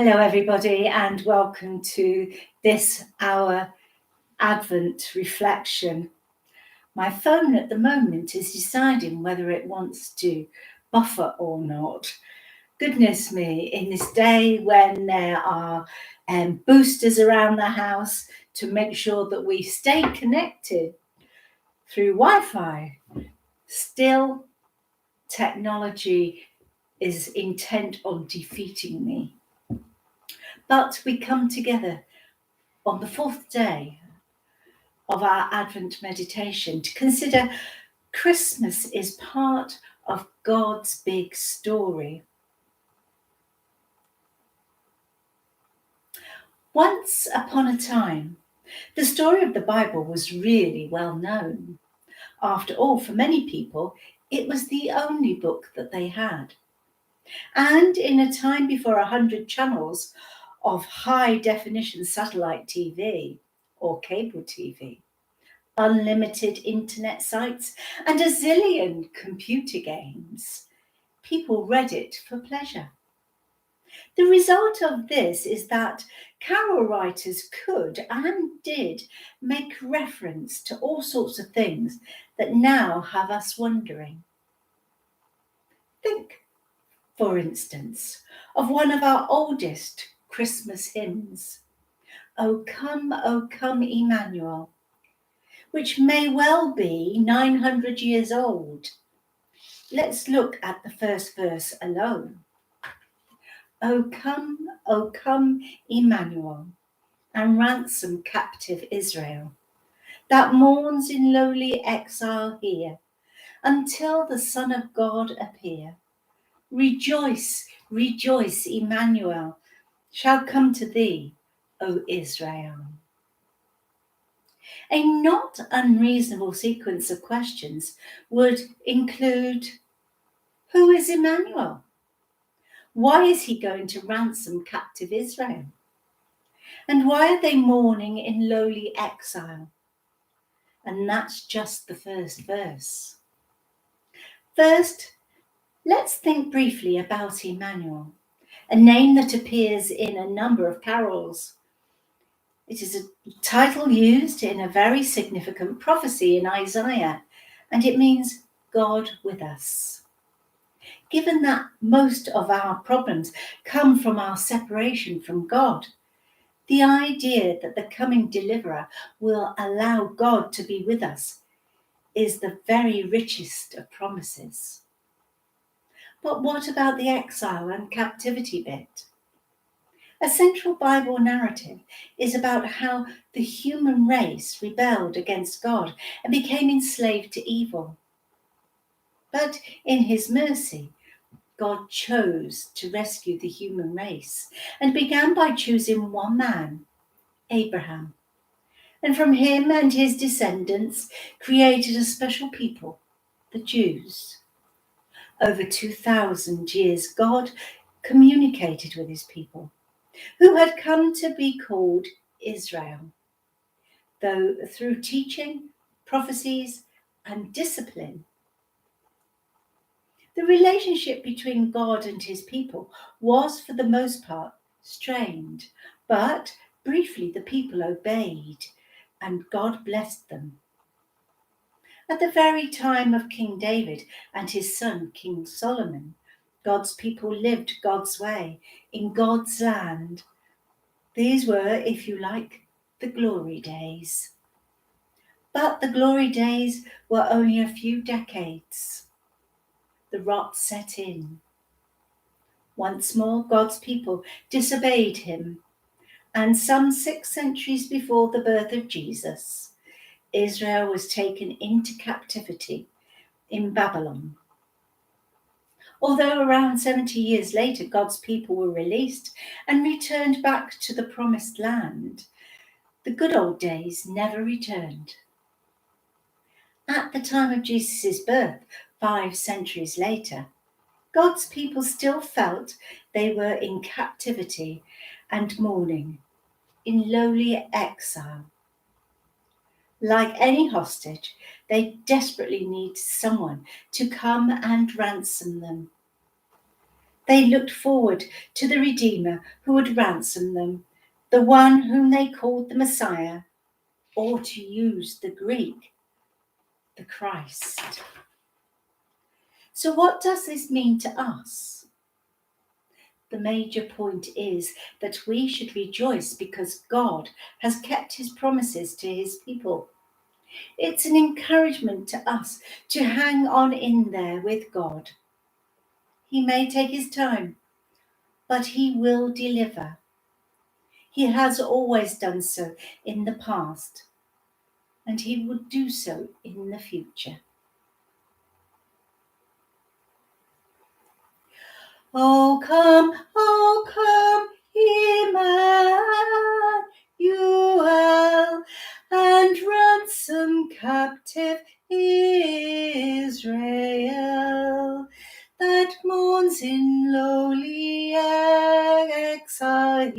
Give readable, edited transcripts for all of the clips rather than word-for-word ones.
Hello, everybody, and welcome to this our Advent reflection. My phone at the moment is deciding whether it wants to buffer or not. Goodness me, in this day when there are boosters around the house to make sure that we stay connected through Wi-Fi, still technology is intent on defeating me. But we come together on the fourth day of our Advent meditation to consider Christmas is part of God's big story. Once upon a time, the story of the Bible was really well known. After all, for many people, it was the only book that they had. And in a time before 100 channels of high definition satellite TV or cable TV, unlimited internet sites, and a zillion computer games, people read it for pleasure. The result of this is that carol writers could and did make reference to all sorts of things that now have us wondering. Think, for instance, of one of our oldest Christmas hymns, O come, Emmanuel, which may well be 900 years old. Let's look at the first verse alone. O come, Emmanuel, and ransom captive Israel, that mourns in lowly exile here, until the Son of God appear. Rejoice, rejoice, Emmanuel shall come to thee, O Israel. A not unreasonable sequence of questions would include, who is Emmanuel? Why is he going to ransom captive Israel? And why are they mourning in lowly exile? And that's just the first verse. First, let's think briefly about Emmanuel, a name that appears in a number of carols. It is a title used in a very significant prophecy in Isaiah, and it means God with us. Given that most of our problems come from our separation from God, the idea that the coming deliverer will allow God to be with us is the very richest of promises. But what about the exile and captivity bit? A central Bible narrative is about how the human race rebelled against God and became enslaved to evil. But in his mercy, God chose to rescue the human race and began by choosing one man, Abraham, and from him and his descendants created a special people, the Jews. Over 2,000 years, God communicated with his people, who had come to be called Israel, though through teaching, prophecies, and discipline. The relationship between God and his people was, for the most part, strained, but briefly the people obeyed, and God blessed them. At the very time of King David and his son, King Solomon, God's people lived God's way in God's land. These were, if you like, the glory days. But the glory days were only a few decades. The rot set in. Once more, God's people disobeyed him, and some 6 centuries before the birth of Jesus, Israel was taken into captivity in Babylon. Although around 70 years later, God's people were released and returned back to the promised land, the good old days never returned. At the time of Jesus' birth, 5 centuries later, God's people still felt they were in captivity and mourning, in lowly exile. Like any hostage, they desperately need someone to come and ransom them. They looked forward to the Redeemer who would ransom them, the one whom they called the Messiah, or to use the Greek, the Christ. So what does this mean to us? The major point is that we should rejoice because God has kept his promises to his people. It's an encouragement to us to hang on in there with God. He may take his time, but he will deliver. He has always done so in the past, and he will do so in the future. Oh come, Emmanuel, and ransom captive Israel, that mourns in lowly exile,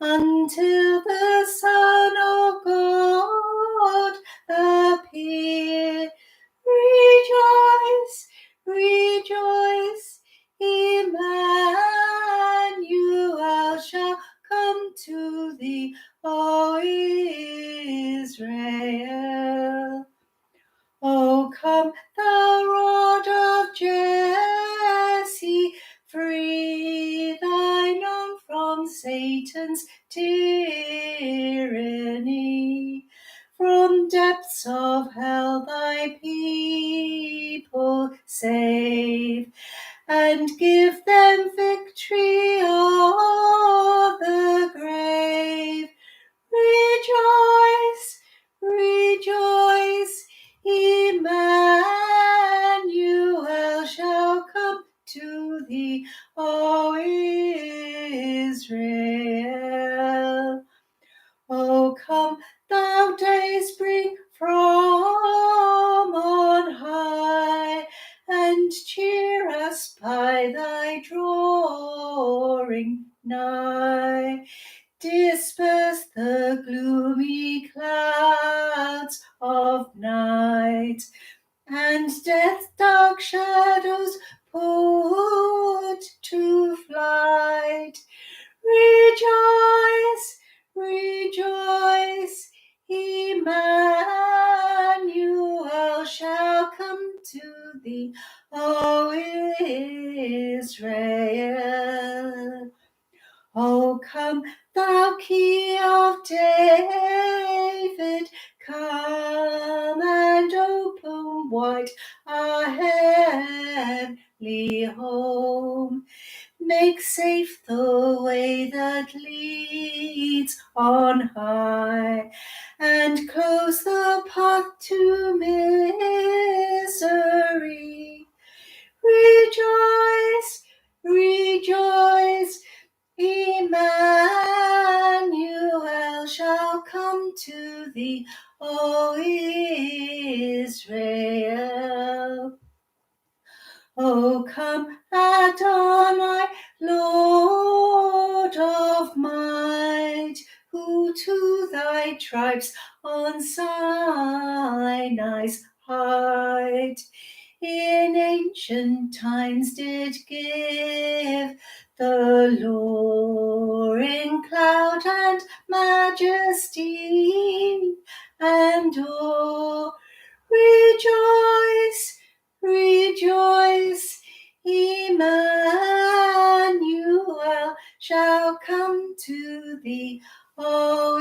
until the Son of God appear. Rejoice, rejoice, Emmanuel shall come to thee, O Israel. O come, thou rod of Jesse, free thine own from Satan's tyranny. From depths of hell thy people save, and give them victory o'er the grave. Rejoice, rejoice, Emmanuel shall come to thee, O Israel. O come, thou dayspring from on high, and cheer us by thy drawing nigh. Disperse the gloomy clouds of night, and death's dark shadows put to flight. Rejoice, rejoice, Emmanuel shall come to thee, O Israel. O come, thou Key of David, come and open wide our heavenly home. Make safe the way that leads on high, and close the path to misery. Rejoice, rejoice, Emmanuel shall come to thee, O Israel. O come, Adonai, Lord of might, who to thy tribes on Sinai's height in ancient times did give the law in cloud and majesty and awe. Rejoice, rejoice, Emmanuel shall come to thee, O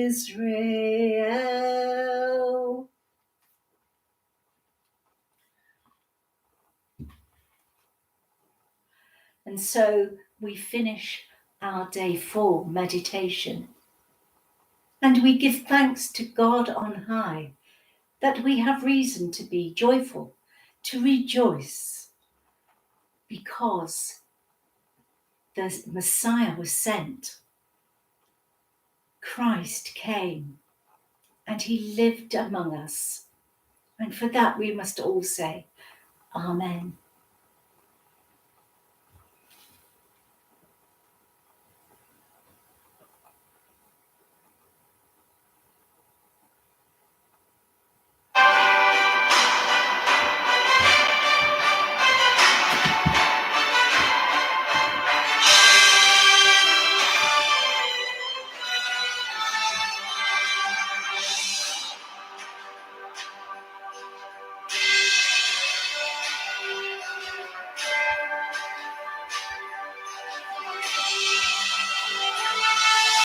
Israel. And so we finish our day 4 meditation. And we give thanks to God on high that we have reason to be joyful, to rejoice, because the Messiah was sent. Christ came and he lived among us. And for that we must all say, Amen.